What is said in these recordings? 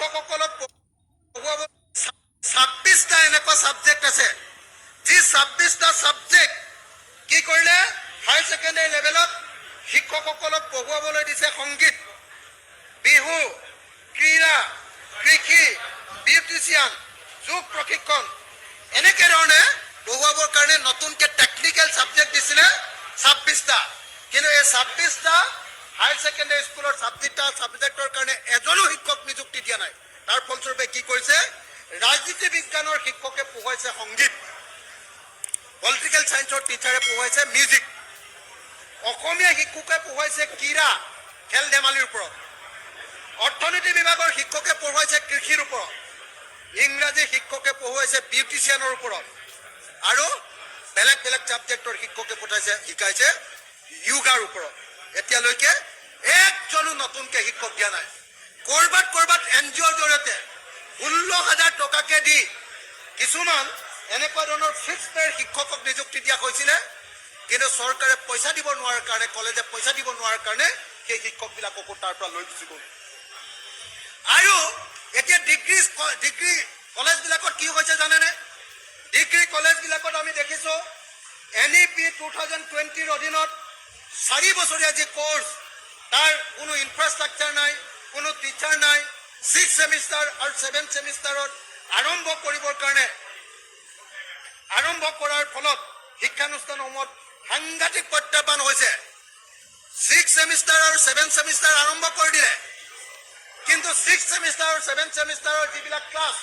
শিক্ষকসকলক পঢ়ুৱাব 26টা এনেকুৱা সাবজেক্ট আছে যি 26টা সাবজেক্ট কি কৰিলে হায়াৰ সেকেন্ডাৰী লেভেলত শিক্ষকসকলক পঢ়ুৱাবলৈ দিছে সংগীত বিহু ক্ৰীড়া কৃষি বিউটিচিয়ান যোগ প্ৰশিক্ষণ এনেকে ধৰণে পঢ়ুৱাবৰ কাৰণে নতুনকে টেকনিক্যাল সাবজেক্ট দিছিলে 26টা কিন্তু এই 26টা হায়াৰ সেকেন্ডাৰী স্কুলৰ সাবজেক্টৰ কাৰণে এজনো শিক্ষক নিযুক্তি দিয়া নাই তাৰ ফলস্বৰূপে কি কৰিছে ৰাজনীতি বিজ্ঞানৰ শিক্ষকে পঢ়ুৱাইছে সংগীত পলিটিক্যাল সায়েন্সৰ টিচাৰে পঢ়ুৱাইছে মিউজিক অসমীয়া শিক্ষকে পঢ়ুৱাইছে ক্ৰীড়া খেল ধেমালিৰ ওপৰত অৰ্থনীতি বিভাগৰ শিক্ষকে পঢ়ুৱাইছে কৃষিৰ ওপৰত ইংৰাজী শিক্ষকে পঢ়ুৱাইছে বিউটিচিয়ানৰ ওপৰত আৰু বেলেগ বেলেগ সাবজেক্টৰ শিক্ষকে শিকাইছে যোগাৰ ওপৰত এতিয়ালৈকে একজনো নতুনকে শিক্ষক দিয়া নাই কৰবাত এনজিঅ'ৰ জৰিয়তে 16,000 টকাকে দি কিছুমান এনেকুৱা ধৰণৰ ফিক্স পেৰ শিক্ষকক নিযুক্তি দিয়া হৈছিলে কিন্তু চৰকাৰে পইচা দিব নোৱাৰাৰ কাৰণে কলেজে পইচা দিব নোৱাৰাৰ কাৰণে সেই শিক্ষকবিলাককো তাৰ পৰা লৈ গুচি গ'ল আৰু এতিয়া ডিগ্ৰী কলেজবিলাকত কি হৈছে জানেনে ডিগ্ৰী কলেজবিলাকত আমি দেখিছো NEP 2020ৰ অধীনত 4 বছৰীয়া যি কোৰ্স তাৰ কোনো ইনফ্ৰাষ্ট্ৰাকচাৰ নাই কোনো টিচাৰ নাই 6 সেমিষ্টাৰ আৰু 7 সেমিষ্টাৰত আৰম্ভ কৰিবৰ কাৰণে আৰম্ভ কৰাৰ ফলত শিক্ষানুষ্ঠানসমূহত সাংঘাতিক প্ৰত্যাহ্বান হৈছে 6 সেমিষ্টাৰ আৰু 7 সেমিষ্টাৰ আৰম্ভ কৰি দিলে কিন্তু 6 সেমিষ্টাৰ আৰু 7 সেমিষ্টাৰৰ যিবিলাক ক্লাছ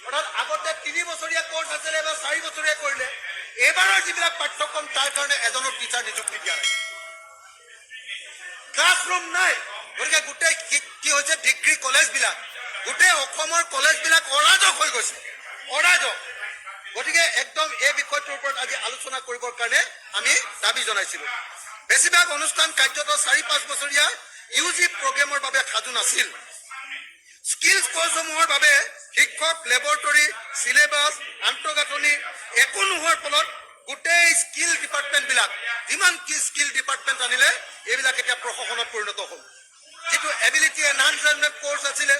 অৰ্থাৎ আগতে 3 বছৰীয়া কোৰ্স আছিল এবাৰ 4 বছৰীয়া কৰিলে এবাৰৰ যিবিলাক পাঠ্যক্ৰম তাৰ কাৰণে এজনো টিচাৰ নিযুক্তি দিয়া নাই ক্লাছৰুম নাই গতিকে গোটেই কি হৈছে ডিগ্ৰী কলেজবিলাক গোটেই অসমৰ কলেজবিলাক অৰাজক হৈ গৈছে অৰাজক গতিকে একদম এই বিষয়টোৰ ওপৰত আজি আলোচনা কৰিবৰ কাৰণে আমি দাবী জনাইছিলো বেছিভাগ অনুষ্ঠান কাৰ্যত 4-5 বছৰীয়া UG প্ৰগ্ৰামৰ বাবে সাজু নাছিল স্কিলছ কোৰ্সসমূহৰ বাবে শিক্ষক লেবৰেটৰী সিলেবাস আন্তঃগাঁথনি একো নোহোৱাৰ ফলত গোটেই স্কিল ডিপাৰ্টমেণ্টবিলাক যিমান কি স্কিল ডিপাৰ্টমেণ্ট আনিলে এইবিলাক এতিয়া প্ৰশাসনত পৰিণত হ'ল যিটো এবিলিটি এনহান্সমেণ্ট কোৰ্স আছিলে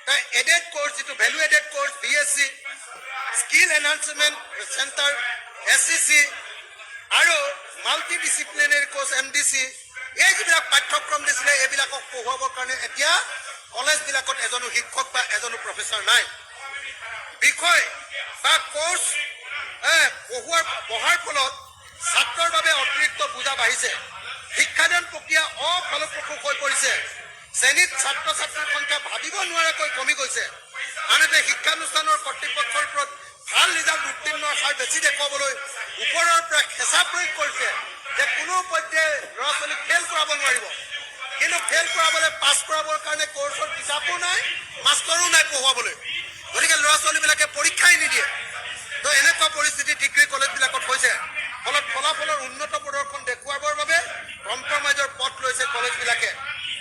তাৰ এডেড কোৰ্স যিটো value aided course BSc skill enhancement centre SCC আৰু মাল্টি ডিসিপ্লিনাৰী কোৰ্স MDC এই যিবিলাক পাঠ্যক্ৰম দিছিলে এইবিলাকক পঢ়ুৱাবৰ কাৰণে এতিয়া কলেজবিলাকত এজনো শিক্ষক বা এজনো প্ৰফেসৰ নাই বিষয় বা কোৰ্স পঢ়াৰ ফলত ছাত্ৰৰ বাবে অতিৰিক্ত বোজা বাঢ়িছে শিক্ষাদান প্ৰক্ৰিয়া অফলপ্ৰসূ হৈ পৰিছে শ্ৰেণীত ছাত্ৰ ছাত্ৰীৰ সংখ্যা ভাবিব নোৱাৰাকৈ কমি গৈছে আনহাতে শিক্ষানুষ্ঠানৰ কৰ্তৃপক্ষৰ ওপৰত ভাল ৰিজাল্ট উত্তীৰ্ণৰ হাৰ বেছি দেখুৱাবলৈ ওপৰৰ পৰা হেঁচা প্ৰয়োগ কৰিছে যে কোনো পৰ্যায়ে ল'ৰা ছোৱালীক ফেল কৰাব নোৱাৰিব কিন্তু ফেল কৰাবলৈ পাছ কৰাবৰ কাৰণে কোৰ্সৰ কিতাপো নাই মাষ্টৰো নাই পঢ়ুৱাবলৈ গতিকে ল'ৰা ছোৱালীবিলাকে পৰীক্ষাই নিদিয়ে তো এনেকুৱা পৰিস্থিতি ডিগ্ৰী কলেজবিলাকত হৈছে ফলত ফলাফলৰ উন্নত প্ৰদৰ্শন দেখুৱাবৰ বাবে কম্প্ৰমাইজৰ পথ লৈছে কলেজবিলাকে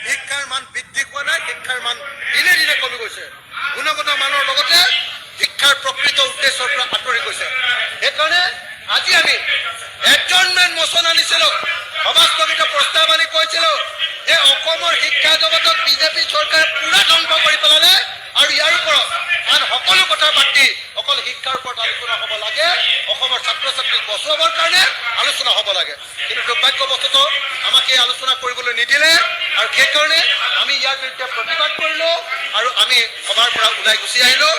শিক্ষাৰ মান বৃদ্ধি হোৱা নাই শিক্ষাৰ মান দিনে দিনে কমি গৈছে গুণগত মানৰ লগতে শিক্ষাৰ প্ৰকৃত উদ্দেশ্যৰ পৰা আঁতৰি গৈছে সেইকাৰণে আজি আমি এডজৰ্ণমেণ্ট মোচন আনিছিলো সভাস্থগিত প্ৰস্তাৱ আনি কৈছিলো যে অসমৰ শিক্ষা জগতক বিজেপি চৰকাৰে পুৰা ধ্বংস কৰি পেলালে আৰু ইয়াৰ ওপৰত আন সকলো কথা পাতি অকল শিক্ষাৰ ওপৰত আলোচনা হ'ব লাগে অসমৰ ছাত্ৰ ছাত্ৰীক বচোৱাবৰ কাৰণে আলোচনা হ'ব লাগে কিন্তু দুৰ্ভাগ্যবশতঃ আমাক এই আলোচনা কৰিবলৈ নিদিলে আৰু সেইকাৰণে আমি ইয়াৰ বিৰুদ্ধে প্ৰতিবাদ কৰিলো আৰু আমি সভাৰ পৰা ওলাই গুচি আহিলো